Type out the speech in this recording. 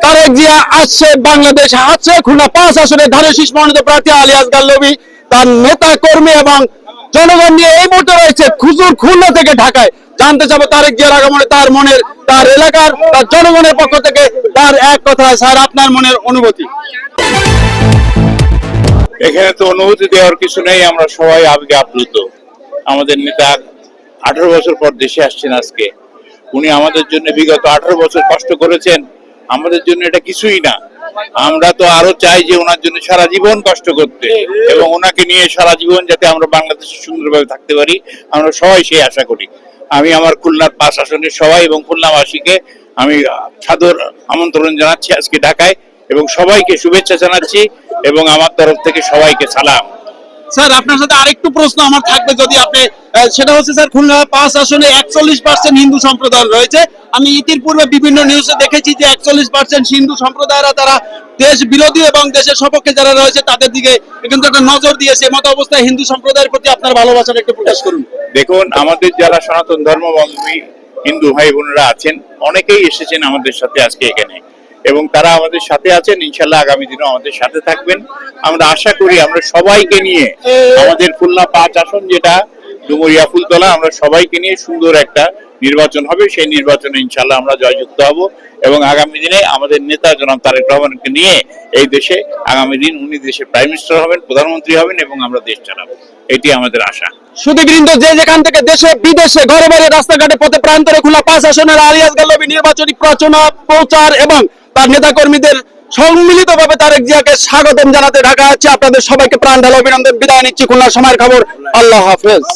তারেক জিয়া আসছে বাংলাদেশ, আসছে খুলনা 5 আসনে ধানের শীষ মনোনীত প্রার্থী আলী আসগার নবী, তার নেতা কর্মী এবং জনগণ নিয়ে এই মুহূর্তে রয়েছে খুলনা থেকে ঢাকায়। জানতে চাবো তারেক জিয়ার আগমনে তার মনের, তার এলাকার, তার জনগণের পক্ষ থেকে তার এক কথা। স্যার, আপনার মনের অনুভূতি? এখানে তো অনুভূতি দেওয়ার কিছু নেই, আমরা সবাই আবেগে আপ্লুত। আমাদের নেতা 18 বছর পর দেশে আসছেন আজকে। উনি আমাদের জন্য বিগত 18 বছর কষ্ট করেছেন, আমাদের জন্য এটা কিছুই না। আমরা তো আরো চাই যে ওনার জন্য সারা জীবন কষ্ট করতে, এবং ওনাকে নিয়ে সারা জীবন যাতে আমরা বাংলাদেশে সুন্দরভাবে থাকতে পারি, আমরা সবাই সেই আশা করি। আমি আমার খুলনার 5 আসনের সবাই এবং খুলনাবাসীকে আমি সাদর আমন্ত্রণ জানাচ্ছি আজকে ঢাকায়, এবং সবাইকে শুভেচ্ছা জানাচ্ছি, এবং আমার তরফ থেকে সবাইকে সালাম। স্যার, আপনার সাথে আরেকটু প্রশ্ন আমার থাকবে, যদি আপনি সেটা হচ্ছে স্যার, খুলনা 5 আসনে 41% হিন্দু সম্প্রদায় রয়েছে। আমি ইতিপূর্বে বিভিন্ন নিউজে দেখেছি যে 41% হিন্দু সম্প্রদায়রা তারা দেশ বিরোধী এবং দেশের সপক্ষে যারা রয়েছে তাদের দিকে কিন্তু একটা নজর দিয়েছে। মত অবস্থায় হিন্দু সম্প্রদায়ের প্রতি আপনার ভালোবাসাটা একটু প্রকাশ করুন। দেখুন, আমাদের যারা সনাতন ধর্মাবলম্বী হিন্দু ভাই বোনেরা আছেন, অনেকেই এসেছেন আমাদের সাথে আজকে এখানে, এবং তারা আমাদের সাথে আছেন। ইনশাল্লাহ আগামী দিনেও আমাদের সাথে থাকবেন। আমরা আশা করি আমরা সবাইকে নিয়ে আমাদের খুলনা 5 আসন, যেটা ডুমুরিয়া ফুলতলা, আমরা সবাইকে নিয়ে সুন্দর একটা নির্বাচন হবে। সেই নির্বাচনে ইনশাল্লাহ আমরা জয়যুক্ত হব, এবং আগামী দিনে আমাদের নেতা জনাব তারেক রহমানকে নিয়ে এই দেশে আগামী দিন উনি দেশের প্রাইম মিনিস্টার হবেন, প্রধানমন্ত্রী হবেন, এবং আমরা দেশ চালাবো। এটি আমাদের আশা। সুধীবৃন্দ, যে যেখান থেকে দেশে বিদেশে ঘরে বাইরে রাস্তাঘাটে পথে প্রান্তরে খুলনা 5 আসনের আলী আসগার নবী নির্বাচনী প্রচার এবং তার নেতা কর্মীদের সম্মিলিতভাবে তারেক জিয়াকে স্বাগতম জানাতে ঢাকা আছে। আপনাদের সবাইকে প্রাণ ঢালা অভিনন্দন। বিদায় নিচ্ছি। খুলনার সময়ের খবর। আল্লাহ হাফেজ।